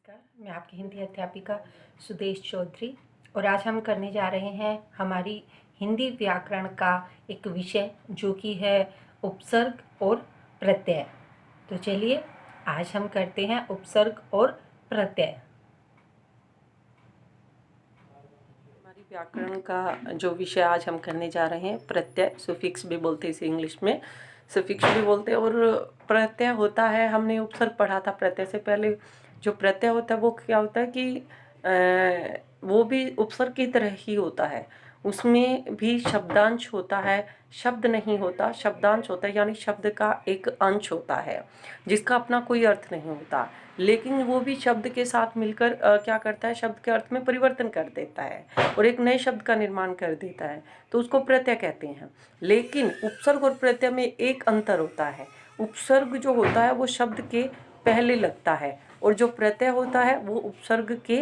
नमस्कार, मैं आपकी हिंदी अध्यापिका सुदेश चौधरी और आज हम करने जा रहे हैं हमारी हिंदी व्याकरण का एक विषय जो कि है उपसर्ग और प्रत्यय। तो चलिए आज हम करते हैं उपसर्ग और प्रत्यय। हमारी व्याकरण का जो विषय आज हम करने जा रहे हैं प्रत्यय, सुफिक्स भी बोलते हैं इसे इंग्लिश में, सुफिक्स भी बोलते हैं। और प्रत्यय होता है, हमने उपसर्ग पढ़ा था प्रत्यय से पहले। जो प्रत्यय होता है वो क्या होता है कि वो भी उपसर्ग की तरह ही होता है, उसमें भी शब्दांश होता है, शब्द नहीं होता, शब्दांश होता है, यानी शब्द का एक अंश होता है जिसका अपना कोई अर्थ नहीं होता, लेकिन वो भी शब्द के साथ मिलकर क्या करता है, शब्द के अर्थ में परिवर्तन कर देता है और एक नए शब्द का निर्माण कर देता है, तो उसको प्रत्यय कहते हैं। लेकिन उपसर्ग और प्रत्यय में एक अंतर होता है। उपसर्ग जो होता है वो शब्द के पहले लगता है और जो प्रत्यय होता है वो उपसर्ग के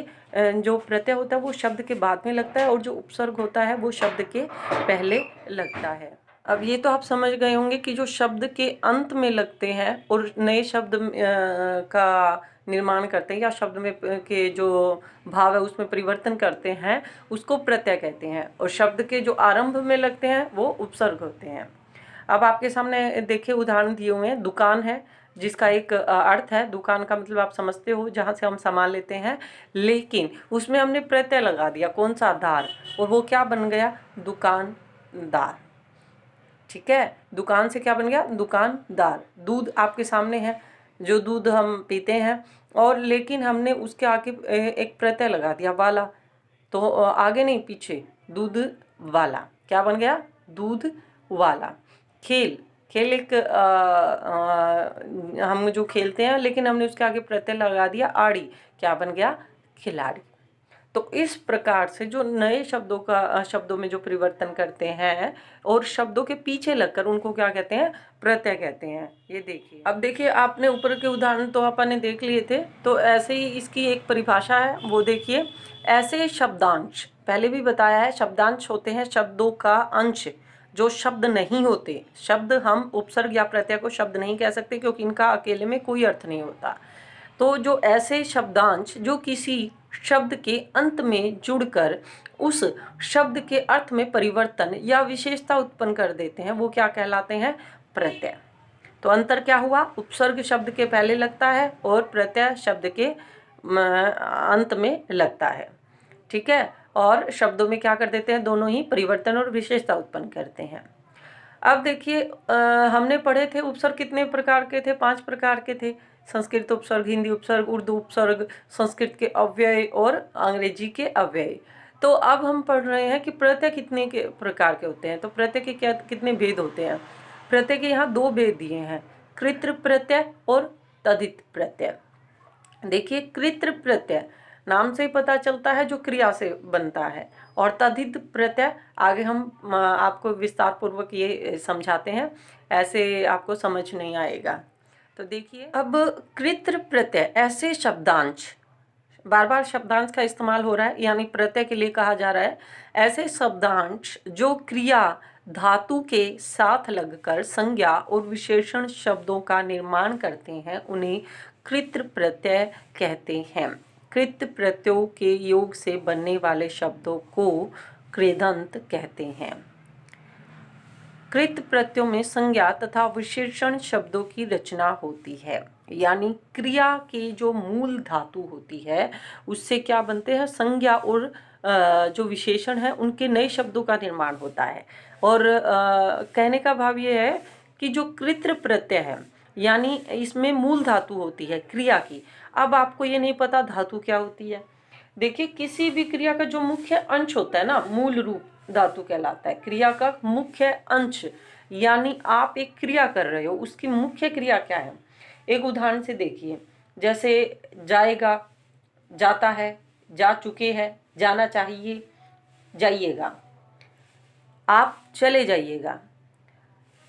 जो प्रत्यय होता है वो शब्द के बाद में लगता है और जो उपसर्ग होता है वो शब्द के पहले लगता है। अब ये तो आप समझ गए होंगे कि जो शब्द के अंत में लगते हैं और नए शब्द का निर्माण करते हैं या शब्द में के जो भाव है उसमें परिवर्तन करते हैं उसको प्रत्यय कहते हैं, और शब्द के जो आरंभ में लगते हैं वो उपसर्ग होते हैं। अब आपके सामने देखिए उदाहरण दिए हुए हैं। दुकान है जिसका एक अर्थ है, दुकान का मतलब आप समझते हो जहाँ से हम सामान लेते हैं, लेकिन उसमें हमने प्रत्यय लगा दिया, कौन सा, दार, और वो क्या बन गया, दुकानदार। ठीक है, दुकान से क्या बन गया, दुकानदार। दूध आपके सामने है, जो दूध हम पीते हैं, और लेकिन हमने उसके आगे एक प्रत्यय लगा दिया, वाला, तो आगे नहीं पीछे, दूध वाला, क्या बन गया, दूध वाला। खेल, खेल एक हम जो खेलते हैं लेकिन हमने उसके आगे प्रत्यय लगा दिया, आड़ी, क्या बन गया, खिलाड़ी। तो इस प्रकार से जो नए शब्दों का शब्दों में जो परिवर्तन करते हैं और शब्दों के पीछे लगकर उनको क्या कहते हैं, प्रत्यय कहते हैं। ये देखिए, अब देखिए आपने ऊपर के उदाहरण तो अपन ने देख लिए थे, तो ऐसे ही इसकी एक परिभाषा है, वो देखिए। ऐसे शब्दांश, पहले भी बताया है, शब्दांश होते हैं शब्दों का अंश जो शब्द नहीं होते। शब्द हम उपसर्ग या प्रत्यय को शब्द नहीं कह सकते क्योंकि इनका अकेले में कोई अर्थ नहीं होता। तो जो ऐसे शब्दांश जो किसी शब्द के अंत में जुड़कर उस शब्द के अर्थ में परिवर्तन या विशेषता उत्पन्न कर देते हैं वो क्या कहलाते हैं, प्रत्यय। तो अंतर क्या हुआ, उपसर्ग शब्द के पहले लगता है और प्रत्यय शब्द के अंत में लगता है। ठीक है, और शब्दों में क्या कर देते हैं, दोनों ही परिवर्तन और विशेषता उत्पन्न करते हैं। अब देखिए हमने पढ़े थे उपसर्ग कितने प्रकार के थे, 5 प्रकार के थे। संस्कृत उपसर्ग, हिंदी उपसर्ग, उर्दू उपसर्ग, संस्कृत के अव्यय और अंग्रेजी के अव्यय। तो अब हम पढ़ रहे हैं कि प्रत्यय कितने के प्रकार के होते हैं। तो प्रत्यय के क्या कितने भेद होते हैं। प्रत्यय के यहाँ 2 भेद दिए हैं, कृत्र प्रत्यय और तद्धित प्रत्यय। देखिए, कृत्र प्रत्यय नाम से ही पता चलता है जो क्रिया से बनता है, और तद्धित प्रत्यय आगे हम आपको विस्तार पूर्वक ये समझाते हैं, ऐसे आपको समझ नहीं आएगा। तो देखिए, अब कृत्र प्रत्यय ऐसे शब्दांश, बार बार शब्दांश का इस्तेमाल हो रहा है, यानी प्रत्यय के लिए कहा जा रहा है, ऐसे शब्दांश जो क्रिया धातु के साथ लगकर संज्ञा और विशेषण शब्दों का निर्माण करते हैं उन्हें कृत प्रत्यय कहते हैं। कृत प्रत्ययों के योग से बनने वाले शब्दों को कृदंत कहते हैं। कृत प्रत्ययों में संज्ञा तथा विशेषण शब्दों की रचना होती है, यानी क्रिया की जो मूल धातु होती है उससे क्या बनते हैं, संज्ञा और जो विशेषण है उनके नए शब्दों का निर्माण होता है। और कहने का भाव ये है कि जो कृत प्रत्यय है यानी इसमें मूल धातु होती है क्रिया की। अब आपको ये नहीं पता धातु क्या होती है। देखिए, किसी भी क्रिया का जो मुख्य अंश होता है ना, मूल रूप धातु कहलाता है। क्रिया का मुख्य अंश, यानी आप एक क्रिया कर रहे हो, उसकी मुख्य क्रिया क्या है। एक उदाहरण से देखिए, जैसे जाएगा, जाता है, जा चुके हैं, जाना चाहिए, जाइएगा, आप चले जाइएगा।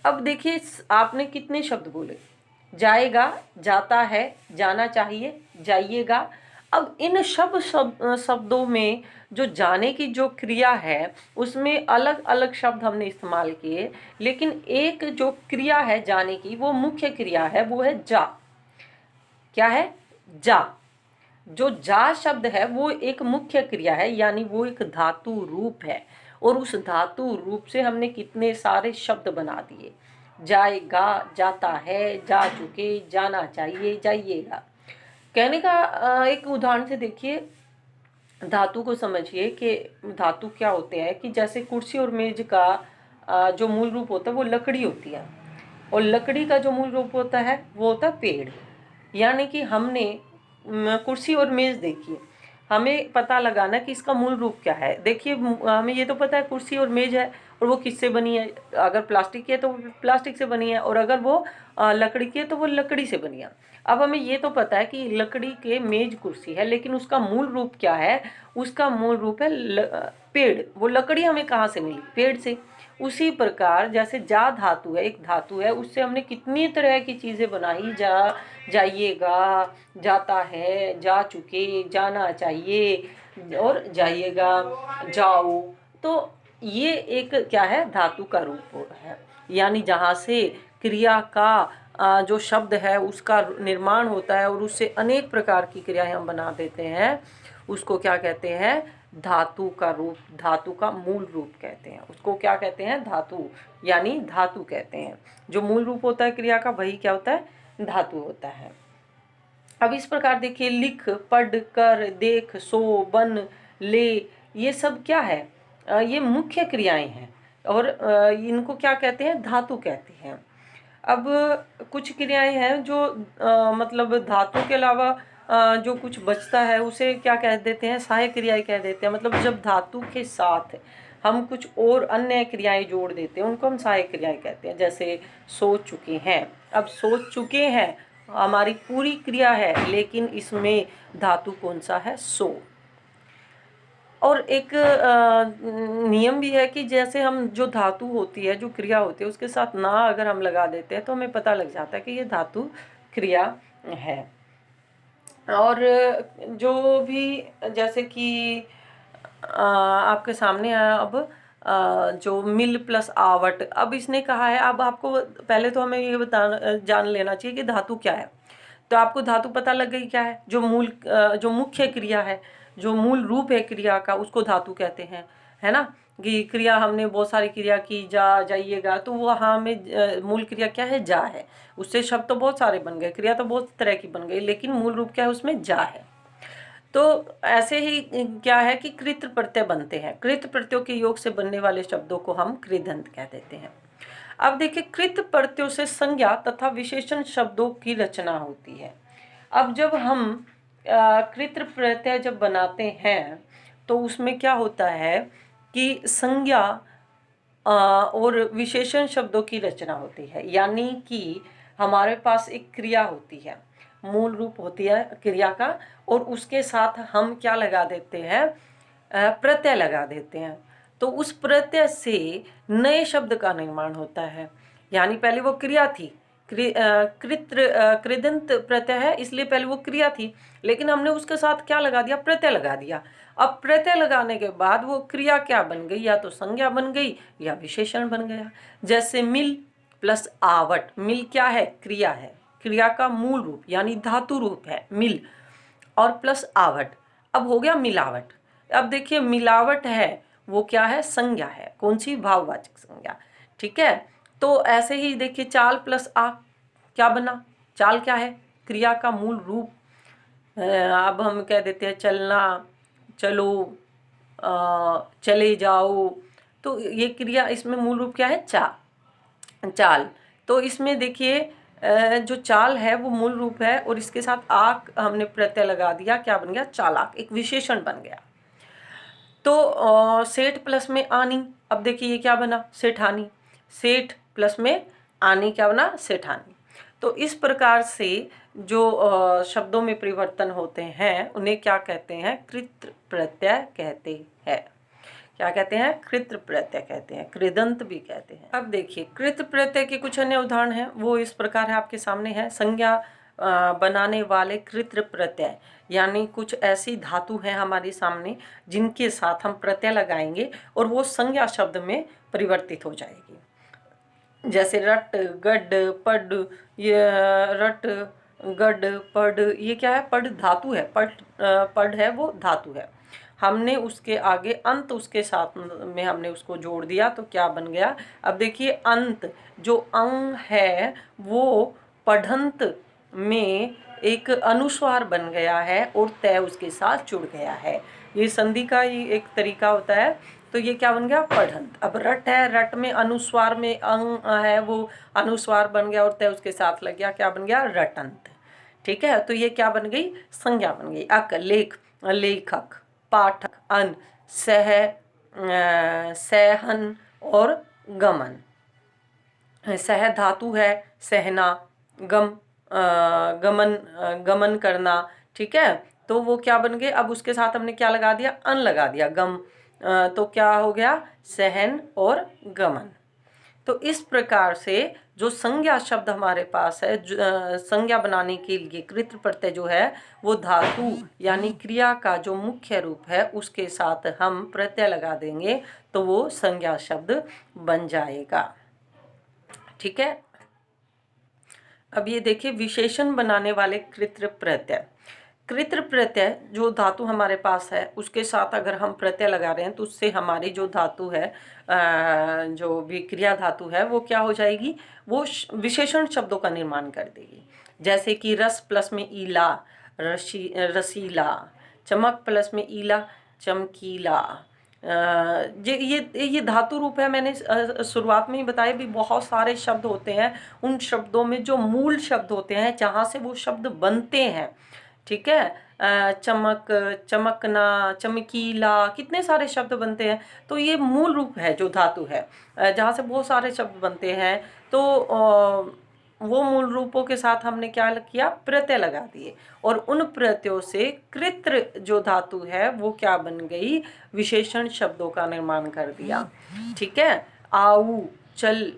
अब देखिए आपने कितने शब्द बोले, जाएगा, जाता है, जाना चाहिए, जाइएगा। अब इन शब्दों में जो जाने की जो क्रिया है उसमें अलग अलग शब्द हमने इस्तेमाल किए, लेकिन एक जो क्रिया है जाने की, वो मुख्य क्रिया है, वो है जा। क्या है, जा। जो जा शब्द है वो एक मुख्य क्रिया है, यानी वो एक धातु रूप है, और उस धातु रूप से हमने कितने सारे शब्द बना दिए। जाएगा, जाता है, जा चुके, जाना चाहिए, जाइएगा। कहने का एक उदाहरण से देखिए, धातु को समझिए कि धातु क्या होते हैं, कि जैसे कुर्सी और मेज का जो मूल रूप होता है वो लकड़ी होती है, और लकड़ी का जो मूल रूप होता है वो होता है पेड़। यानी कि हमने कुर्सी और मेज देखी, हमें पता लगाना कि इसका मूल रूप क्या है। देखिए हमें ये तो पता है कुर्सी और मेज है, और वो किससे बनी है, अगर प्लास्टिक की है तो वो प्लास्टिक से बनी है, और अगर वो लकड़ी की है तो वो लकड़ी से बनी है। अब हमें ये तो पता है कि लकड़ी के मेज कुर्सी है, लेकिन उसका मूल रूप क्या है, उसका मूल रूप है पेड़। वो लकड़ी हमें कहाँ से मिली, पेड़ से। उसी प्रकार जैसे जा धातु है, एक धातु है, उससे हमने कितनी तरह की चीज़ें बनाई, जाइएगा, जाता है, जा चुके, जाना चाहिए, और जाइएगा, जाओ। तो ये एक क्या है, धातु का रूप है, यानी जहाँ से क्रिया का जो शब्द है उसका निर्माण होता है, और उससे अनेक प्रकार की क्रियाएं हम बना देते हैं, उसको क्या कहते हैं, धातु का रूप, धातु का मूल रूप कहते हैं। उसको क्या कहते हैं, धातु, यानी धातु कहते हैं। जो मूल रूप होता है क्रिया का, वही क्या होता है, धातु होता है। अब इस प्रकार देखिए, लिख, पढ़, कर, देख, सो, बन, ले, ये सब क्या है, ये मुख्य क्रियाएं हैं, और इनको क्या कहते हैं, धातु कहते हैं। अब कुछ क्रियाएं हैं जो मतलब धातु के अलावा जो कुछ बचता है उसे क्या कह देते हैं, सहायक क्रियाएं कह देते हैं। मतलब जब धातु के साथ हम कुछ और अन्य क्रियाएं जोड़ देते हैं, उनको हम सहायक क्रियाएं कहते हैं। जैसे सोच चुके हैं, अब सोच चुके हैं हमारी पूरी क्रिया है, लेकिन इसमें धातु कौन सा है, सो। और एक नियम भी है कि जैसे हम जो धातु होती है, जो क्रिया होती है, उसके साथ ना अगर हम लगा देते हैं तो हमें पता लग जाता है कि ये धातु क्रिया है। और जो भी जैसे कि आपके सामने आया अब जो मिल प्लस आवट, अब इसने कहा है, अब आपको पहले तो हमें ये जान लेना चाहिए कि धातु क्या है। तो आपको धातु पता लग गई क्या है, जो मुख्य क्रिया है, जो मूल रूप है क्रिया का, उसको धातु कहते हैं, है ना। कि क्रिया हमने बहुत सारी क्रिया की, जाइएगा, तो वहाँ में मूल क्रिया क्या है, जा है। उससे शब्द तो बहुत सारे बन गए, क्रिया तो बहुत तरह की बन गई, लेकिन मूल रूप क्या है, उसमें जा है। तो ऐसे ही क्या है कि कृत प्रत्यय बनते हैं, कृत प्रत्ययों के योग से बनने वाले शब्दों को हम कृदंत कह देते हैं। अब देखिए, कृत प्रत्ययों से संज्ञा तथा विशेषण शब्दों की रचना होती है। अब जब हम कृत प्रत्यय जब बनाते हैं तो उसमें क्या होता है कि संज्ञा और विशेषण शब्दों की रचना होती है। यानी कि हमारे पास एक क्रिया होती है, मूल रूप होती है क्रिया का, और उसके साथ हम क्या लगा देते हैं, प्रत्यय लगा देते हैं। तो उस प्रत्यय से नए शब्द का निर्माण होता है। यानी पहले वो क्रिया थी, कृदंत प्रत्यय है, इसलिए पहले वो क्रिया थी, लेकिन हमने उसके साथ क्या लगा दिया, प्रत्यय लगा दिया। अब प्रत्यय लगाने के बाद वो क्रिया क्या बन गई, या तो संज्ञा बन गई या विशेषण बन गया। जैसे मिल प्लस आवट, मिल क्या है, क्रिया है, क्रिया का मूल रूप यानी धातु रूप है मिल, और प्लस आवट, अब हो गया मिलावट। अब देखिए, मिलावट है वो क्या है, संज्ञा है, कौन सी, भाववाचक संज्ञा, ठीक है। तो ऐसे ही देखिए, चाल प्लस आ क्या बना, चाल क्या है, क्रिया का मूल रूप। अब हम कह देते हैं चलना, चलो, चले जाओ, तो ये क्रिया, इसमें मूल रूप क्या है, चाल। तो इसमें देखिए, जो चाल है वो मूल रूप है, और इसके साथ आक हमने प्रत्यय लगा दिया, क्या बन गया, चालाक, एक विशेषण बन गया। तो सेठ प्लस में आनी, अब देखिए ये क्या बना, सेठानी, सेठ प्लस में आनी क्या बना, सेठानी। तो इस प्रकार से जो शब्दों में परिवर्तन होते हैं उन्हें क्या कहते हैं, कृत प्रत्यय कहते हैं। क्या कहते हैं, कृत प्रत्यय कहते हैं, कृदंत भी कहते हैं। अब देखिए, कृत प्रत्यय के कुछ अन्य उदाहरण हैं, वो इस प्रकार है, आपके सामने है। संज्ञा बनाने वाले कृत प्रत्यय, यानी कुछ ऐसी धातु हैं हमारे सामने जिनके साथ हम प्रत्यय लगाएंगे और वो संज्ञा शब्द में परिवर्तित हो जाएगी। जैसे रट, गड, पड, ये रट, गड, पढ़, ये क्या है? पढ़ धातु है, पढ़ है वो धातु है। हमने उसके आगे अंत उसके साथ में हमने उसको जोड़ दिया तो क्या बन गया? अब देखिए अंत जो अंग है वो पढ़ंत में एक अनुस्वार बन गया है और तय उसके साथ जुड़ गया है। ये संधि का ही एक तरीका होता है। तो ये क्या बन गया? पढ़ंत। अब रट है, रट में अनुस्वार में अंग है वो अनुस्वार बन गया और तय उसके साथ लग गया, क्या बन गया? रटंत। ठीक है, तो ये क्या बन गई? संज्ञा बन गई। अक, लेख, लेखक, पाठक, अन, सह, सहन और गमन। सह धातु है, सहना, गम, गमन, गमन करना। ठीक है, तो वो क्या बन गए? अब उसके साथ हमने क्या लगा दिया? अन लगा दिया, गम। तो क्या हो गया? सहन और गमन। तो इस प्रकार से जो संज्ञा शब्द हमारे पास है, संज्ञा बनाने के लिए कृत प्रत्यय जो है वो धातु यानी क्रिया का जो मुख्य रूप है उसके साथ हम प्रत्यय लगा देंगे तो वो संज्ञा शब्द बन जाएगा। ठीक है, अब ये देखिए विशेषण बनाने वाले कृत्र प्रत्यय। कृत्र प्रत्यय जो धातु हमारे पास है उसके साथ अगर हम प्रत्यय लगा रहे हैं तो उससे हमारी जो धातु है, जो भी क्रिया धातु है वो क्या हो जाएगी? वो विशेषण शब्दों का निर्माण कर देगी। जैसे कि रस प्लस में ईला, रसीला, चमक प्लस में ईला, चमकीला। ये धातु रूप है। मैंने शुरुआत में ही बताया भी बहुत सारे शब्द होते हैं, उन शब्दों में जो मूल शब्द होते हैं जहाँ से वो शब्द बनते हैं। ठीक है, चमक, चमकना, चमकीला, कितने सारे शब्द बनते हैं। तो ये मूल रूप है जो धातु है, जहाँ से बहुत सारे शब्द बनते हैं। तो वो मूल रूपों के साथ हमने क्या किया? प्रत्यय लगा दिए और उन प्रत्ययों से कृत्र जो धातु है वो क्या बन गई? विशेषण शब्दों का निर्माण कर दिया। ठीक है, आऊ, चल,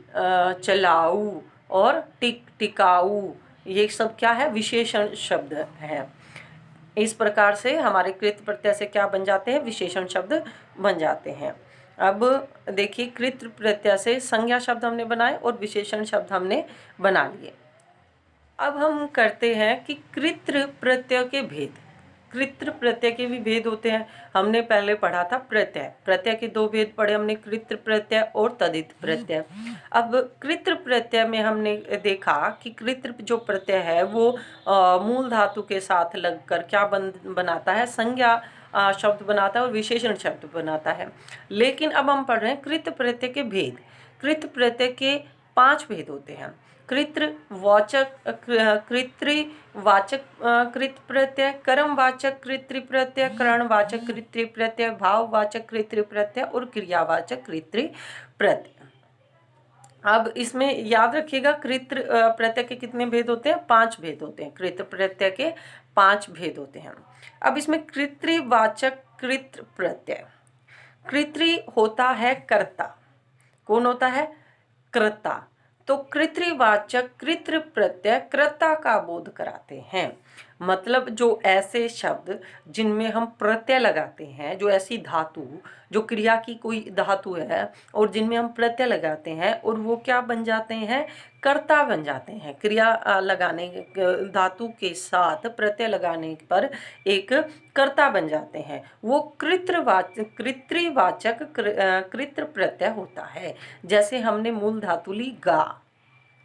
चलाऊ और टिक, टिकाऊ, ये सब क्या है? विशेषण शब्द है। इस प्रकार से हमारे कृत प्रत्यय से क्या बन जाते हैं? विशेषण शब्द बन जाते हैं। अब देखिए कृत प्रत्यय से संज्ञा शब्द हमने बनाए और विशेषण शब्द हमने बना लिए। अब हम करते हैं कि कृत्र प्रत्यय के भेद। कृत्र प्रत्यय के भी भेद होते हैं। हमने पहले पढ़ा था प्रत्यय, प्रत्यय के दो भेद पढ़े हमने, कृत्र प्रत्यय और तदित प्रत्यय। अब कृत्र प्रत्यय में हमने देखा कि कृत्र जो प्रत्यय है वो मूल धातु के साथ लगकर क्या बनाता है? संज्ञा शब्द बनाता है और विशेषण शब्द बनाता है। लेकिन अब हम पढ़ रहे हैं कृत प्रत्यय के भेद। कृत प्रत्यय के 5 भेद होते हैं। कृतवाचक, कृतवाचक कृत प्रत्यय, कर्मवाचक कृत प्रत्यय, करणवाचक कृत प्रत्यय, भाववाचक कृत प्रत्यय और क्रियावाचक कृत प्रत्यय। अब इसमें याद रखिएगा कृत प्रत्यय के कितने भेद होते हैं? 5 भेद होते हैं। कृत प्रत्यय के 5 भेद होते हैं। अब इसमें कृतवाचक कृत प्रत्यय, कृतृ होता है कर्ता। कौन होता है? कर्ता। तो कृतृवाचक कृत्र प्रत्यय कर्ता का बोध कराते हैं। मतलब जो ऐसे शब्द जिनमें हम प्रत्यय लगाते हैं, जो ऐसी धातु जो क्रिया की कोई धातु है और जिनमें हम प्रत्यय लगाते हैं और वो क्या बन जाते हैं? कर्ता बन जाते हैं। क्रिया लगाने, धातु के साथ प्रत्यय लगाने पर एक कर्ता बन जाते हैं, वो कृतृवाचक कृत प्रत्यय होता है। जैसे हमने मूल धातु ली गा,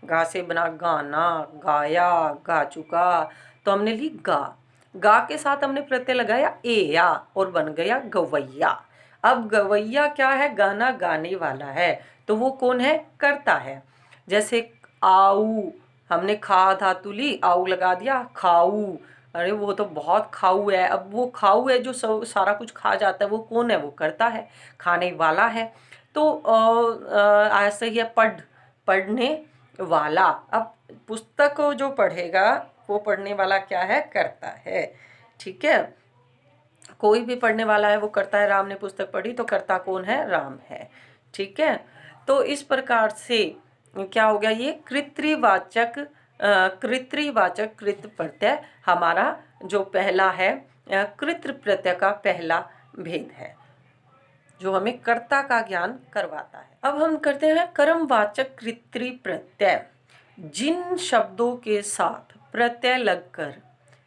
गा से बना गाना, गाया, गा चुका, तो हमने ली गा। गा के साथ हमने प्रत्यय लगाया एया और बन गया गवैया। अब गवैया क्या है? गाना गाने वाला है, तो वो कौन है? कर्ता है। जैसे आऊ, हमने खा धातु ली, आऊ लगा दिया, खाऊ। अरे वो तो बहुत खाऊ है। अब वो खाऊ है जो सारा कुछ खा जाता है, वो कौन है? वो कर्ता है, खाने वाला है। तो ऐसे ही है पढ़, पढ़ने वाला। अब पुस्तक को जो पढ़ेगा वो पढ़ने वाला क्या है? कर्ता है। ठीक है, कोई भी पढ़ने वाला है वो कर्ता है। राम ने पुस्तक पढ़ी तो कर्ता कौन है? राम है। ठीक है, तो इस प्रकार से क्या हो गया? ये कृतृवाचक कृतृवाचक कृत प्रत्यय हमारा जो पहला है कृत प्रत्यय का पहला भेद है जो हमें कर्ता का ज्ञान करवाता है। अब हम करते हैं कर्मवाचक कृत्रि प्रत्यय। जिन शब्दों के साथ प्रत्यय लगकर,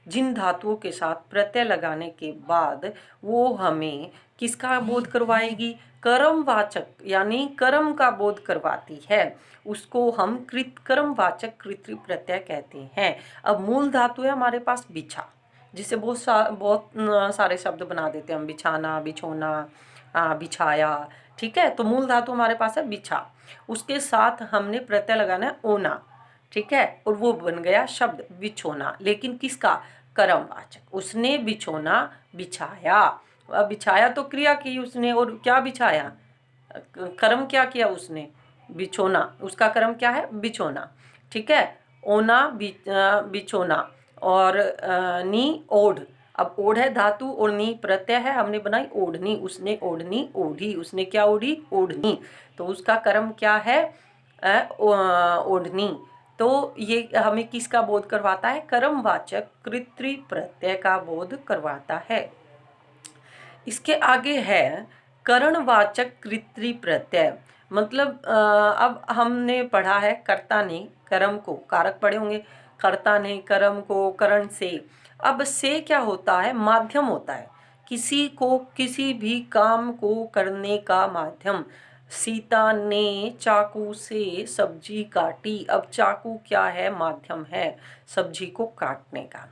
जिन धातुओं के साथ प्रत्यय लगाने के बाद वो हमें किसका बोध करवाएगी, कर्मवाचक यानी कर्म का बोध करवाती है, उसको हम कर्मवाचक कृत्रि प्रत्यय कहते हैं। अब मूल धातु है हमारे पास बिछा, जिससे बहुत सारे शब्द बना देते हैं हम, बिछाना, बिछोना, बिछाया, ठीक है। तो मूल धातु हमारे पास है बिछा, उसके साथ हमने प्रत्यय लगाना है ओना, ठीक है, और वो बन गया शब्द बिछोना, लेकिन किसका, कर्मवाचक। उसने बिछोना बिछाया, अब बिछाया तो क्रिया की उसने, और क्या बिछाया, कर्म क्या किया उसने, बिछोना, उसका कर्म क्या है, बिछोना, ठीक है। ओना बिछोना, और नी ओढ़, अब ओढ़ है धातु और नी प्रत्यय है, हमने बनाई ओढ़नी, उसने ओढ़नी ओढ़ी, उसने क्या ओढ़ी, ओढ़नी, तो उसका कर्म क्या है, ओढ़नी। तो ये हमें किसका बोध करवाता है, कर्मवाचक कृत्रि प्रत्यय का बोध करवाता है। इसके आगे है करणवाचक कृत्रि प्रत्यय, मतलब अब हमने पढ़ा है कर्ता ने कर्म को, कारक पढ़े होंगे, कर्ता ने कर्म को करण से, अब से क्या होता है, माध्यम होता है, किसी को किसी भी काम को करने का माध्यम। सीता ने चाकू से सब्जी काटी, अब चाकू क्या है, माध्यम है सब्जी को काटने का।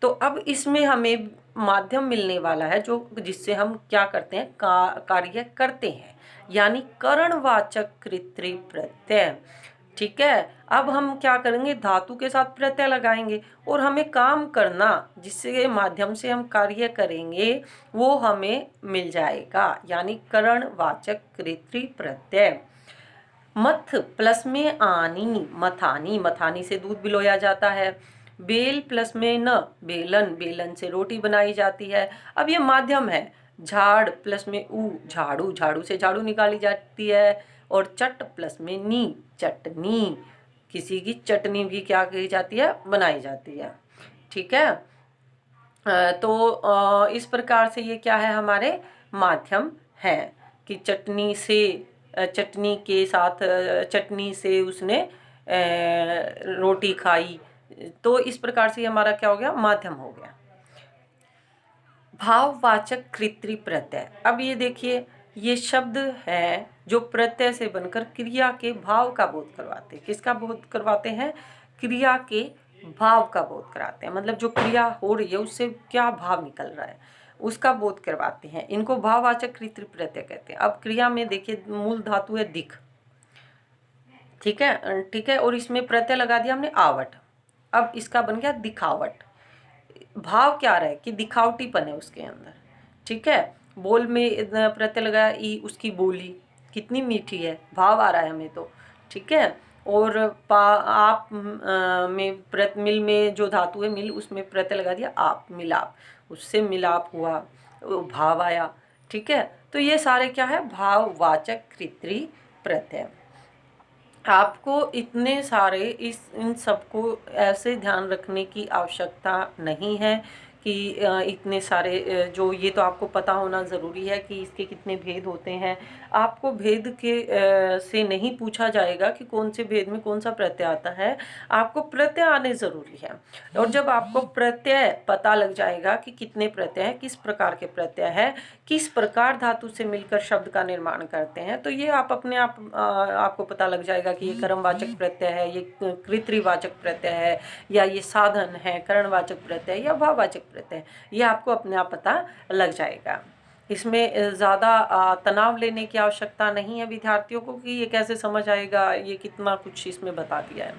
तो अब इसमें हमें माध्यम मिलने वाला है जो जिससे हम क्या करते हैं, कार्य करते हैं, यानी करणवाचक कृत्रि प्रत्यय, ठीक है। अब हम क्या करेंगे, धातु के साथ प्रत्यय लगाएंगे और हमें काम करना, जिससे माध्यम से हम कार्य करेंगे वो हमें मिल जाएगा, यानी करणवाचक कृत्रि प्रत्यय। मथ प्लस में आनी, मथानी, मथानी से दूध बिलोया जाता है। बेल प्लस में न, बेलन, बेलन से रोटी बनाई जाती है। अब ये माध्यम है। झाड़ प्लस में ऊ, झाड़ू, झाड़ू से झाड़ू निकाली जाती है। और चट प्लस में नी, चटनी, किसी की चटनी भी क्या कही जाती है, बनाई जाती है, ठीक है। तो इस प्रकार से ये क्या है, हमारे माध्यम है कि चटनी से, चटनी के साथ चटनी से उसने रोटी खाई, तो इस प्रकार से हमारा क्या हो गया, माध्यम हो गया। भाववाचक कृत्रि प्रत्यय, अब ये देखिए ये शब्द है जो प्रत्यय से बनकर क्रिया के भाव का बोध करवाते हैं। किसका बोध करवाते हैं, क्रिया के भाव का बोध कराते हैं, मतलब जो क्रिया हो रही है उससे क्या भाव निकल रहा है उसका बोध करवाते हैं। इनको भाववाचक कृत्रि प्रत्यय कहते हैं। अब क्रिया में देखिए मूल धातु है दिख, ठीक है, ठीक है, और इसमें प्रत्यय लगा दिया हमने आवट, अब इसका बन गया दिखावट। भाव क्या रहा है कि दिखावटीपन है उसके अंदर, ठीक है। बोल में प्रत्यय लगाया ई, उसकी बोली कितनी मीठी है, भाव आ रहा है हमें तो, ठीक है। और आप में मिल में जो धातु है मिल, उसमें प्रत्यय लगा दिया आप, मिलाप, उससे मिलाप हुआ, भाव आया, ठीक है। तो ये सारे क्या है, भाववाचक कृत्रि प्रत्यय। आपको इतने सारे इन सबको ऐसे ध्यान रखने की आवश्यकता नहीं है कि इतने सारे जो, ये तो आपको पता होना ज़रूरी है कि इसके कितने भेद होते हैं। आपको भेद के से नहीं पूछा जाएगा कि कौन से भेद में कौन सा प्रत्यय आता है, आपको प्रत्यय आने ज़रूरी है। और जब आपको प्रत्यय पता लग जाएगा कि कितने प्रत्यय हैं, किस प्रकार के प्रत्यय हैं, किस प्रकार धातु से मिलकर शब्द का निर्माण करते हैं, तो ये आप अपने आप आपको पता लग जाएगा कि ये कर्मवाचक प्रत्यय है, ये कृत्रिवाचक प्रत्यय है, या ये साधन है, करणवाचक प्रत्यय या भाववाचक प्रत्यय, ये आपको अपने आप पता लग जाएगा। इसमें ज़्यादा तनाव लेने की आवश्यकता नहीं है विद्यार्थियों को कि ये कैसे समझ आएगा, ये कितना कुछ इसमें बता दिया है।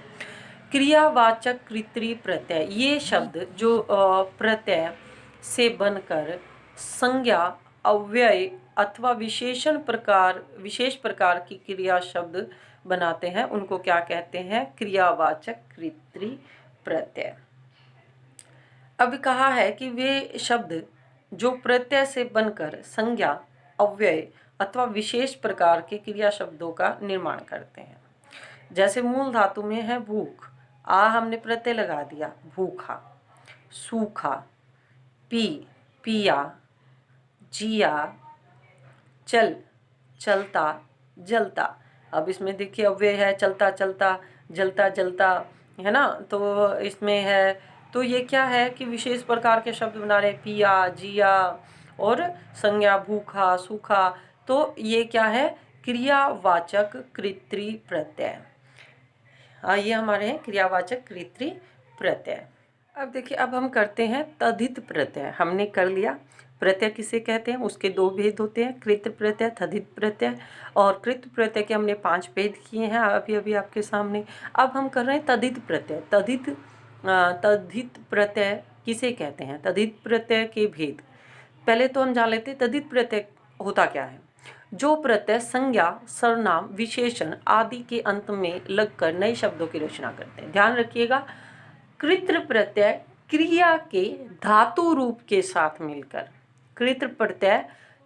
क्रियावाचक कृत्रि प्रत्यय, ये शब्द जो प्रत्यय से बनकर संज्ञा, अव्यय अथवा विशेष प्रकार की क्रिया शब्द बनाते हैं, उनको क्या कहते हैं, क्रियावाचक कृत्रि प्रत्यय। अब कहा है कि वे शब्द जो प्रत्यय से बनकर संज्ञा, अव्यय अथवा विशेष प्रकार के क्रिया शब्दों का निर्माण करते हैं। जैसे मूल धातु में है भूख, आ हमने प्रत्यय लगा दिया, भूखा, सूखा, पी, पिया, जिया, चल, चलता, जलता। अब इसमें देखिए अव्यय है, चलता चलता, जलता जलता, है ना। तो इसमें है, तो ये क्या है कि विशेष प्रकार के शब्द बना रहे, पिया, जिया और संज्ञा भूखा, सूखा। तो ये क्या है, क्रियावाचक कृत्रि प्रत्यय। ये हमारे हैं क्रियावाचक कृत्रि प्रत्यय। अब देखिए, अब हम करते हैं तद्धित प्रत्यय। हमने कर लिया प्रत्यय किसे कहते हैं, उसके दो भेद होते हैं, कृत प्रत्यय, तद्धित प्रत्यय। और कृत प्रत्यय के हमने 5 भेद किए हैं अभी अभी आपके सामने। अब हम कर रहे हैं तद्धित प्रत्यय। तद्धित प्रत्यय किसे कहते हैं, तद्धित प्रत्यय के भेद। पहले तो हम जान लेते हैं तद्धित प्रत्यय होता क्या है। जो प्रत्यय संज्ञा, सर्वनाम, विशेषण आदि के अंत में लगकर नए शब्दों की रचना करते हैं। ध्यान रखिएगा, कृत प्रत्यय क्रिया के धातु रूप के साथ मिलकर, कृत प्रत्यय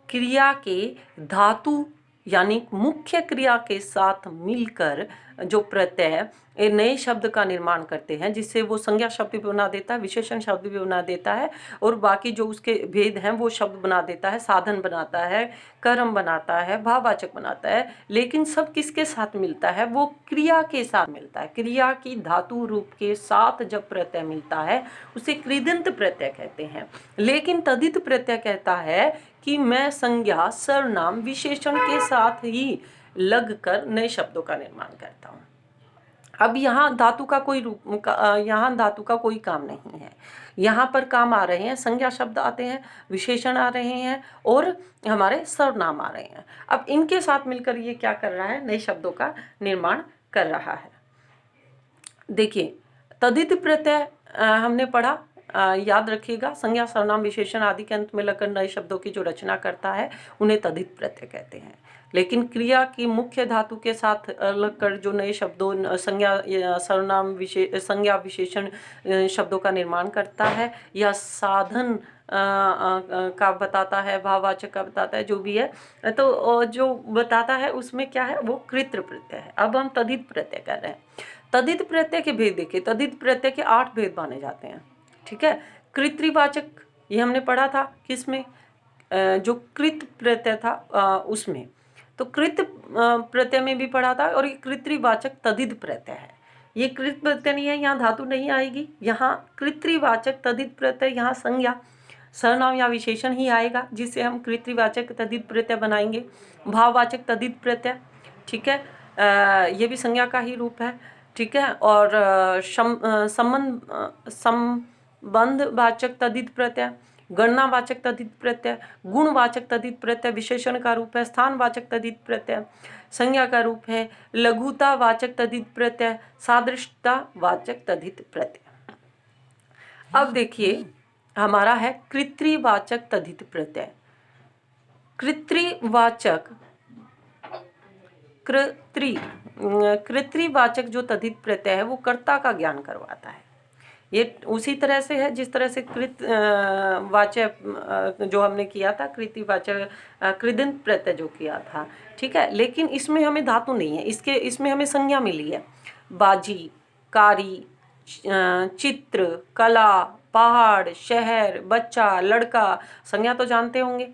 क्रिया के धातु यानी मुख्य क्रिया के साथ मिलकर जो प्रत्यय एक नए शब्द का निर्माण करते हैं, जिससे वो संज्ञा शब्द भी बना देता है, विशेषण शब्द भी बना देता है, और बाकी जो उसके भेद हैं वो शब्द बना देता है, साधन बनाता है, कर्म बनाता है, भाववाचक बनाता है। लेकिन सब किसके साथ मिलता है, वो क्रिया के साथ मिलता है। क्रिया की धातु रूप के साथ जब प्रत्यय मिलता है उसे कृदंत प्रत्यय कहते हैं। लेकिन तद्धित प्रत्यय कहता है कि मैं संज्ञा, सर्वनाम, विशेषण के साथ ही लगकर नए शब्दों का निर्माण करता हूँ। अब यहाँ धातु का कोई रूप, यहाँ धातु का कोई काम नहीं है। यहाँ पर काम आ रहे हैं संज्ञा शब्द आते हैं, विशेषण आ रहे हैं और हमारे सर्वनाम आ रहे हैं। अब इनके साथ मिलकर ये क्या कर रहा है, नए शब्दों का निर्माण कर रहा है। देखिए, तद्धित प्रत्यय हमने पढ़ा, याद रखिएगा, संज्ञा, सर्वनाम, विशेषण आदि के अंत में लगकर नए शब्दों की जो रचना करता है उन्हें तद्धित प्रत्यय कहते हैं। लेकिन क्रिया की मुख्य धातु के साथ लगकर जो नए शब्दों, संज्ञा, सर्वनाम, संज्ञा, विशेषण शब्दों का निर्माण करता है, या साधन का बताता है, भाववाचक का बताता है, जो भी है, तो जो बताता है उसमें क्या है, वो कृत प्रत्यय है। अब हम तद्धित प्रत्यय कर रहे हैं। तद्धित प्रत्यय के भेद देखिए, तद्धित प्रत्यय के 8 भेद माने जाते हैं। ठीक है, कृत्रिवाचक ये हमने पढ़ा था किसमें, जो कृत प्रत्यय था उसमें। तो कृत प्रत्यय में भी पढ़ा था, और ये कृत्रिवाचक तद्धित प्रत्यय है। ये कृत प्रत्यय नहीं है, यहाँ धातु नहीं आएगी, यहाँ कृत्रिवाचक तद्धित प्रत्यय, यहाँ संज्ञा, सर्वनाम या विशेषण ही आएगा, जिससे हम कृत्रिवाचक तद्धित प्रत्यय बनाएंगे। भाववाचक तद्धित प्रत्यय, ठीक है, ये भी संज्ञा का ही रूप है। ठीक है, और संबंधवाचक तद्धित प्रत्यय, गणनावाचक तद्धित प्रत्यय, गुणवाचक तद्धित प्रत्यय विशेषण का रूप है। स्थानवाचक तद्धित प्रत्यय संज्ञा का रूप है। लघुतावाचक तद्धित प्रत्यय, सादृश्यतावाचक तद्धित प्रत्यय। अब देखिए, हमारा है कृत्रिवाचक तद्धित प्रत्यय। कृत्रिवाचक जो तद्धित प्रत्यय है वो कर्ता का ज्ञान करवाता है। ये उसी तरह से है जिस तरह से वाचक जो हमने किया था, कृत्रिवाचक कृदंत प्रत्यय जो किया था। ठीक है, लेकिन इसमें हमें धातु नहीं है, इसमें हमें संज्ञा मिली है। बाजी, कारी, चित्र, कला, पहाड़, शहर, बच्चा, लड़का। संज्ञा तो जानते होंगे,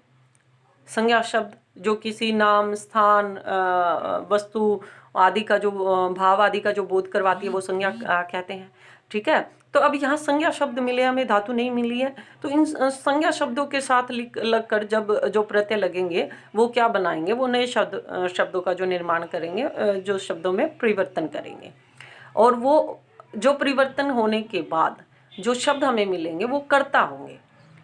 संज्ञा शब्द जो किसी नाम, स्थान, वस्तु आदि का जो भाव आदि का जो बोध करवाती है वो संज्ञा कहते हैं। ठीक है, तो अब यहाँ संज्ञा शब्द मिले, हमें धातु नहीं मिली है, तो इन संज्ञा शब्दों के साथ लगकर जब जो प्रत्यय लगेंगे वो क्या बनाएंगे, वो नए शब्दों का जो निर्माण करेंगे, जो शब्दों में परिवर्तन करेंगे। और वो जो परिवर्तन होने के बाद जो शब्द हमें मिलेंगे वो कर्ता होंगे।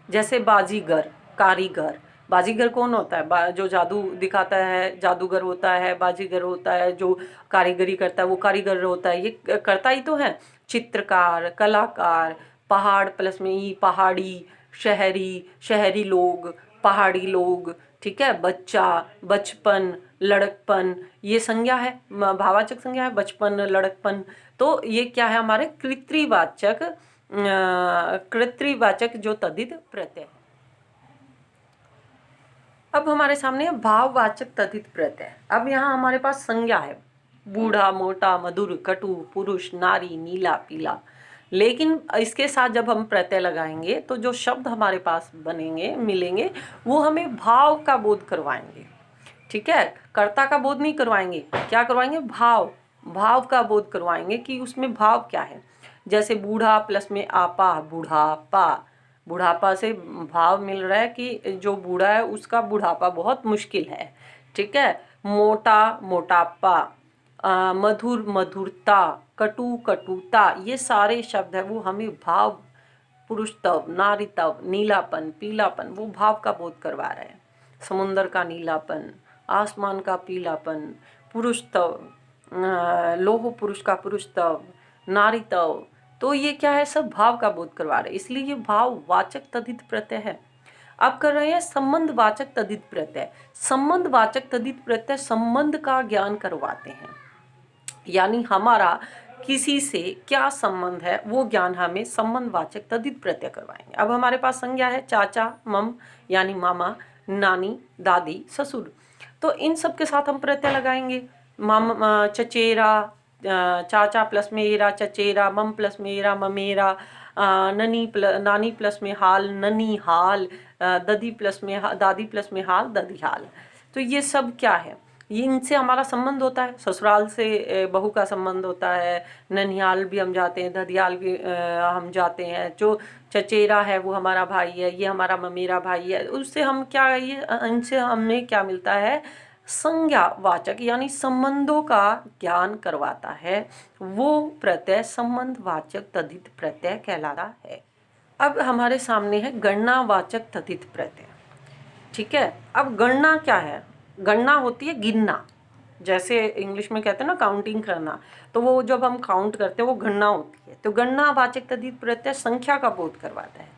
जैसे बाजीगर, कारीगर। बाजीगर कौन होता है, जो जादू दिखाता है, जादूगर होता है। बाजीगर होता है जो कारीगरी करता है, वो कारीगर होता है, ये करता ही तो है। चित्रकार, कलाकार, पहाड़ प्लस में ही पहाड़ी, शहरी, शहरी लोग, पहाड़ी लोग। ठीक है, बच्चा, बचपन, लड़कपन, ये संज्ञा है, भाववाचक संज्ञा है, बचपन, लड़कपन। तो ये क्या है, हमारे कृत्रिवाचक जो तद्धित प्रत्यय है। अब हमारे सामने है भाववाचक तद्धित प्रत्यय। अब यहाँ हमारे पास संज्ञा है, बूढ़ा, मोटा, मधुर, कटु, पुरुष, नारी, नीला, पीला। लेकिन इसके साथ जब हम प्रत्यय लगाएंगे तो जो शब्द हमारे पास बनेंगे, मिलेंगे, वो हमें भाव का बोध करवाएंगे। ठीक है, कर्ता का बोध नहीं करवाएंगे, क्या करवाएंगे, भाव। भाव का बोध करवाएंगे कि उसमें भाव क्या है। जैसे बूढ़ा प्लस में आपा, बुढ़ापा, बुढ़ापा से भाव मिल रहा है कि जो बूढ़ा है उसका बुढ़ापा बहुत मुश्किल है, ठीक है। मोटा, मोटापा, मधुर, मधुरता, कटु, कटुता, ये सारे शब्द है वो हमें भाव, पुरुषत्व, नारीत्व, नीलापन, पीलापन, वो भाव का बोध करवा रहे हैं। समुंदर का नीलापन, आसमान का पीलापन, पुरुषत्व, लोह पुरुष का पुरुषत्व, नारीत्व, तो ये क्या है, सब भाव का बोध करवा रहे हैं। इसलिए ये भाव वाचक तद्धित प्रत्यय है। अब कर रहे हैं संबंध वाचक तद्धित प्रत्यय। संबंध वाचक तद्धित प्रत्यय संबंध का ज्ञान करवाते हैं, यानी हमारा किसी से क्या संबंध है वो ज्ञान हमें संबंध वाचक तद्धित प्रत्यय करवाएंगे। अब हमारे पास संज्ञा है चाचा, मम यानी मामा, नानी, दादी, ससुर, तो इन सब के साथ हम प्रत्यय लगाएंगे। मम, चचेरा, चाचा प्लस मेरा चचेरा, मम प्लस मेरा ममेरा, नानी प्लस में हाल, ननी हाल, दादी प्लस में हाल, ददी हाल। तो ये सब क्या है, ये इनसे हमारा संबंध होता है। ससुराल से बहू का संबंध होता है, ननिहाल भी हम जाते हैं, ददियाल भी हम जाते हैं। जो चचेरा है वो हमारा भाई है, ये हमारा ममेरा भाई है। उससे हम क्या, ये इनसे हमें क्या मिलता है, संज्ञा वाचक यानी संबंधों का ज्ञान करवाता है। वो प्रत्यय संबंध वाचक तद्धित प्रत्यय कहलाता है। अब हमारे सामने है गणना वाचक तद्धित प्रत्यय, ठीक है। अब गणना क्या है, गणना होती है गिनना, जैसे इंग्लिश में कहते हैं ना काउंटिंग करना, तो वो जब हम काउंट करते हैं वो गणना होती है। तो गणना वाचक तद्धित प्रत्यय संख्या का बोध करवाता है।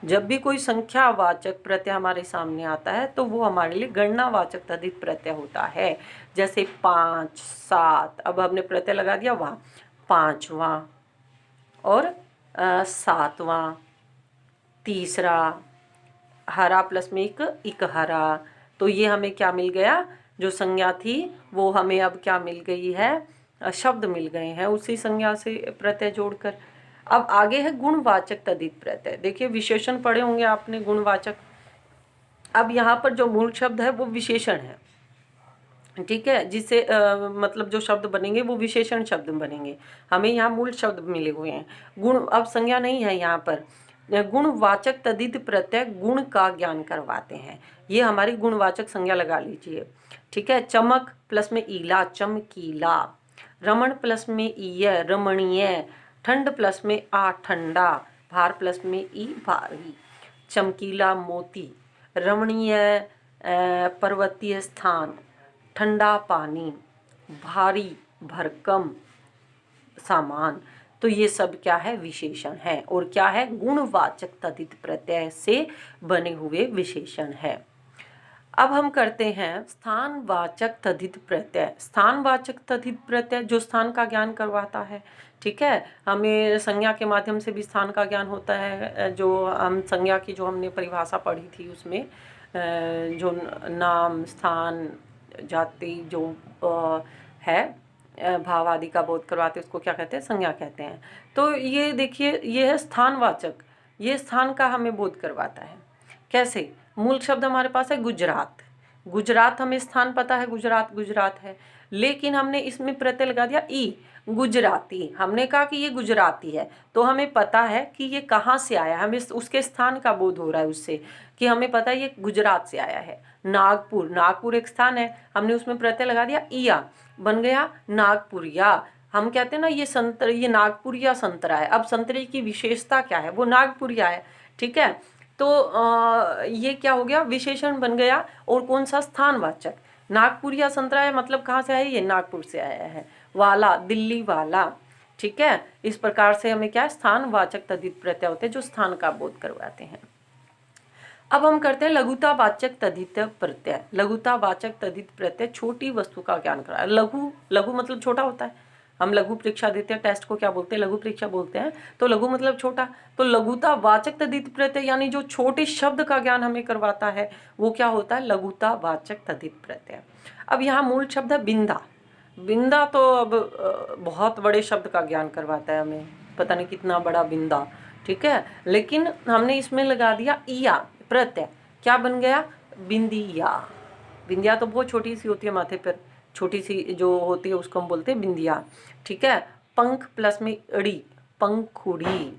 जब भी कोई संख्या वाचक प्रत्यय हमारे सामने आता है तो वो हमारे लिए गणना वाचक तद्धित प्रत्यय होता है। जैसे 5, 7, अब हमने प्रत्यय लगा दिया वहाँ, 5वां और 7वां, तीसरा, हरा प्लस में एक हरा, तो ये हमें क्या मिल गया, जो संज्ञा थी वो हमें अब क्या मिल गई है, शब्द मिल गए हैं उसी संज्ञा से प्रत्यय जोड़कर। अब आगे है गुणवाचक तद्धित प्रत्यय। देखिए विशेषण पढ़े होंगे आपने, गुणवाचक। अब यहाँ पर जो मूल शब्द है वो विशेषण है, ठीक है, जिससे मतलब जो शब्द बनेंगे वो विशेषण शब्द बनेंगे। हमें यहाँ मूल शब्द मिले हुए हैं, गुण, अब संज्ञा नहीं है यहाँ पर। गुणवाचक तद्धित प्रत्यय गुण का ज्ञान करवाते हैं, ये हमारी गुणवाचक संज्ञा लगा लीजिए, ठीक है। चमक प्लस में ईला, चमकीला। रमण प्लस में ईय, रमणीय। ठंड प्लस में आ, ठंडा। भार प्लस में ई, भारी। चमकीला, मोती। रमणीय, पर्वतीय स्थान। ठंडा पानी। भारी, भरकम सामान। तो ये सब क्या है, विशेषण है, और क्या है, गुणवाचक तद्धित प्रत्यय से बने हुए विशेषण है। अब हम करते हैं स्थानवाचक तद्धित प्रत्यय। स्थानवाचक तद्धित प्रत्यय जो स्थान का ज्ञान करवाता है, ठीक है। हमें संज्ञा के माध्यम से भी स्थान का ज्ञान होता है। जो हम संज्ञा की जो हमने परिभाषा पढ़ी थी उसमें जो नाम, स्थान, जाति जो है, भाव आदि का बोध करवाते उसको क्या कहते हैं, संज्ञा कहते हैं। तो ये देखिए, ये है स्थानवाचक, ये स्थान का हमें बोध करवाता है। कैसे, मूल शब्द हमारे पास है गुजरात। गुजरात हमें स्थान पता है, गुजरात गुजरात है, लेकिन हमने इसमें प्रत्यय लगा दिया ई, गुजराती। हमने कहा कि ये गुजराती है, तो हमें पता है कि ये कहाँ से आया, हमें उसके स्थान का बोध हो रहा है उससे, कि हमें पता है ये गुजरात से आया है। नागपुर, नागपुर एक स्थान है, हमने उसमें प्रत्यय लगा दिया ईया, बन गया नागपुरिया। हम कहते हैं ना ये नागपुरिया संतरा है। अब संतरे की विशेषता क्या है, वो नागपुरिया है, ठीक है। तो ये क्या हो गया, विशेषण बन गया, और कौन सा, स्थानवाचक। नागपुरिया संतरा है, मतलब कहाँ से आया, ये नागपुर से आया है। वाला, दिल्ली वाला, ठीक है। इस प्रकार से हमें क्या, स्थानवाचक तद्धित प्रत्यय होते हैं जो स्थान का बोध करवाते हैं। अब हम करते हैं लघुतावाचक तद्धित प्रत्यय। लघुतावाचक तद्धित प्रत्यय छोटी वस्तु का ज्ञान करा। लघु, लघु मतलब छोटा होता है। हम लघु परीक्षा देते हैं, टेस्ट को क्या बोलते हैं, लघु परीक्षा बोलते हैं। तो लघु मतलब छोटा, तो लघुतावाचक तद्धित प्रत्यय यानी जो छोटे शब्द का ज्ञान हमें करवाता है वो क्या होता है, लघुतावाचक तद्धित प्रत्यय। अब यहाँ मूल शब्द है बिंदा। बिंदा तो अब बहुत बड़े शब्द का ज्ञान करवाता है हमें, पता नहीं कितना बड़ा बिंदा, ठीक है। लेकिन हमने इसमें लगा दिया ईया प्रत्यय, क्या बन गया, बिंदिया। बिंदिया तो बहुत छोटी सी होती है माथे पर, छोटी सी जो होती है उसको हम बोलते हैं बिंदिया, ठीक है। पंख प्लस में अड़ी, पंखुड़ी।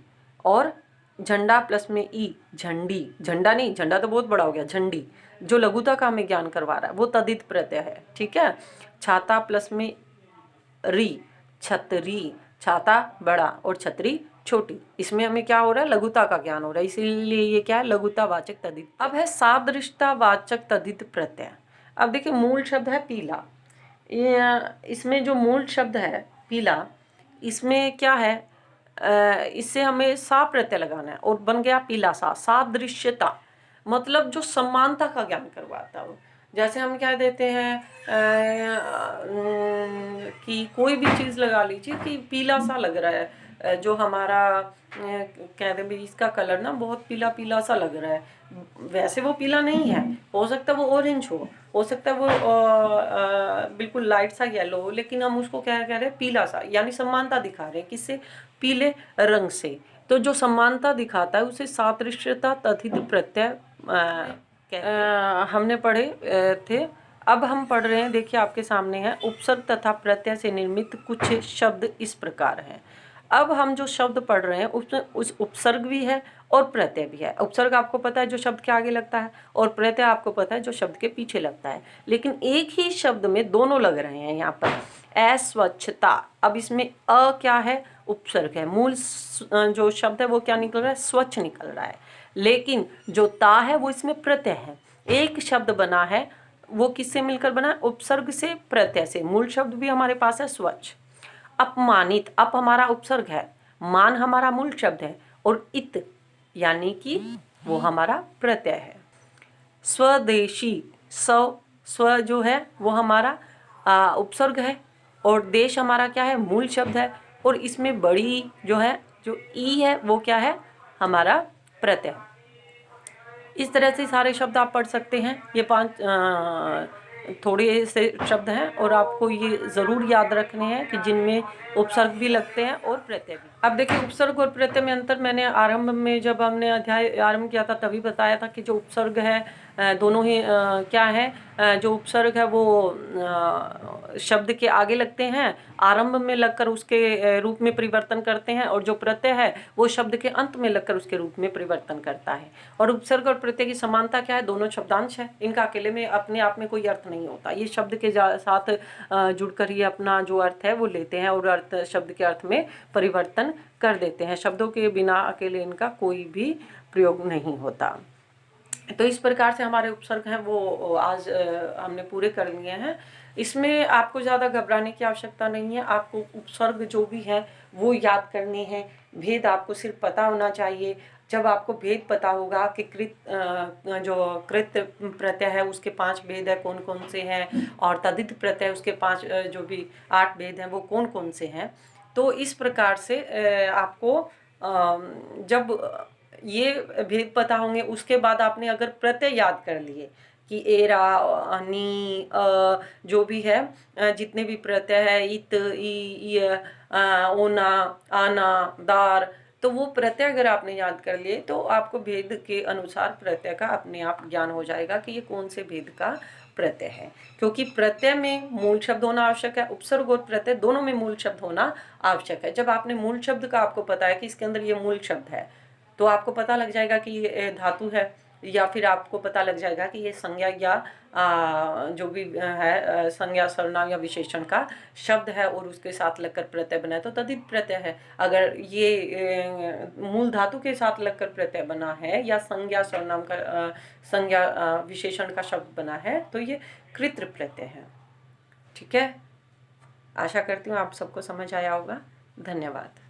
और झंडा प्लस में ई, झंडी। झंडा नहीं, झंडा तो बहुत बड़ा हो गया, झंडी। जो लघुता का हमें ज्ञान करवा रहा है वो तदित प्रत्यय है, ठीक है। छाता प्लस में री, छतरी। छाता बड़ा और छतरी छोटी। इसमें हमें क्या हो रहा है, लघुता का ज्ञान हो रहा है, इसीलिए ये क्या है, लघुतावाचक तद्धित। अब है सादृश्यतावाचक तद्धित प्रत्यय। अब देखिए मूल शब्द है पीला, इसमें जो मूल शब्द है पीला, इसमें क्या है, इससे हमें सा प्रत्यय लगाना है और बन गया पीला सा। सादृश्यता मतलब जो समानता का ज्ञान करवाता हो। जैसे हम क्या देते हैं कि कोई भी चीज़ लगा लीजिए कि पीला सा लग रहा है, जो हमारा कह दें भाई इसका कलर ना बहुत पीला पीला सा लग रहा है, वैसे वो पीला नहीं है, हो सकता है वो ऑरेंज हो सकता है वो बिल्कुल लाइट सा येलो हो, लेकिन हम उसको क्या कह रहे हैं, पीला सा, यानी समानता दिखा रहे हैं किससे, पीले रंग से। तो जो समानता दिखाता है उसे सादृश्यता तद्धित प्रत्यय हमने पढ़े थे। अब हम पढ़ रहे हैं, देखिए आपके सामने है, उपसर्ग तथा प्रत्यय से निर्मित कुछ शब्द इस प्रकार हैं। अब हम जो शब्द पढ़ रहे हैं उसमें उस उपसर्ग भी है और प्रत्यय भी है। उपसर्ग आपको पता है जो शब्द के आगे लगता है, और प्रत्यय आपको पता है जो शब्द के पीछे लगता है, लेकिन एक ही शब्द में दोनों लग रहे हैं यहाँ पर। अस्वच्छता, अब इसमें अ क्या है, उपसर्ग है, मूल जो शब्द है वो क्या निकल रहा है, स्वच्छ निकल रहा है, लेकिन जो ता है वो इसमें प्रत्यय है। एक शब्द बना है, वो किससे मिलकर बना है, उपसर्ग से प्रत्यय से। मूल शब्द भी हमारे पास है स्वच्छ। अपमानित, अप हमारा उपसर्ग है, मान हमारा मूल शब्द है, और इत यानी कि वो हमारा प्रत्यय है। स्वदेशी, स्व जो है वो हमारा उपसर्ग है, और देश हमारा क्या है, मूल शब्द है, और इसमें बड़ी जो है, जो ई है वो क्या है, हमारा प्रत्यय। इस तरह से सारे शब्द आप पढ़ सकते हैं। ये 5 थोड़े से शब्द हैं और आपको ये ज़रूर याद रखने हैं कि जिनमें उपसर्ग भी लगते हैं और प्रत्यय भी। अब देखिए उपसर्ग और प्रत्यय में अंतर मैंने आरंभ में जब हमने अध्याय आरंभ किया था तभी बताया था कि जो उपसर्ग है दोनों ही क्या है, जो उपसर्ग है वो शब्द के आगे लगते हैं, आरंभ में लगकर उसके रूप में परिवर्तन करते हैं, और जो प्रत्यय है वो शब्द के अंत में लगकर उसके रूप में परिवर्तन करता है। और उपसर्ग और प्रत्यय की समानता क्या है, दोनों शब्दांश है, इनका अकेले में अपने आप में कोई अर्थ नहीं होता, ये शब्द के साथ जुड़कर ही अपना जो अर्थ है वो लेते हैं और अर्थ शब्द के अर्थ में परिवर्तन कर देते हैं। शब्दों के बिना अकेले इनका कोई भी प्रयोग नहीं होता। तो इस प्रकार से हमारे उपसर्ग हैं वो आज हमने पूरे कर लिए हैं। इसमें आपको ज़्यादा घबराने की आवश्यकता नहीं है, आपको उपसर्ग जो भी है वो याद करने हैं, भेद आपको सिर्फ पता होना चाहिए। जब आपको भेद पता होगा कि जो कृत प्रत्यय है उसके 5 भेद है कौन कौन से हैं, और तद्धित प्रत्यय उसके 5 जो भी 8 भेद हैं वो कौन कौन से हैं, तो इस प्रकार से आपको जब ये भेद पता होंगे उसके बाद आपने अगर प्रत्यय याद कर लिए कि एरा नी जो भी है, जितने भी प्रत्यय है, इत ई ओना आना दार, तो वो प्रत्यय अगर आपने याद कर लिए तो आपको भेद के अनुसार प्रत्यय का अपने आप ज्ञान हो जाएगा कि ये कौन से भेद का प्रत्यय है। क्योंकि प्रत्यय में मूल शब्द होना आवश्यक है, उपसर्ग और प्रत्यय दोनों में मूल शब्द होना आवश्यक है। जब आपने मूल शब्द का आपको पता है कि इसके अंदर ये मूल शब्द है, तो आपको पता लग जाएगा कि ये धातु है, या फिर आपको पता लग जाएगा कि ये संज्ञा या जो भी है संज्ञा सर्वनाम या विशेषण का शब्द है और उसके साथ लगकर प्रत्यय बना है तो तद्धित प्रत्यय है। अगर ये मूल धातु के साथ लगकर प्रत्यय बना है या संज्ञा सर्वनाम का संज्ञा विशेषण का शब्द बना है तो ये कृत प्रत्यय है। ठीक है, आशा करती हूँ आप सबको समझ आया होगा। धन्यवाद।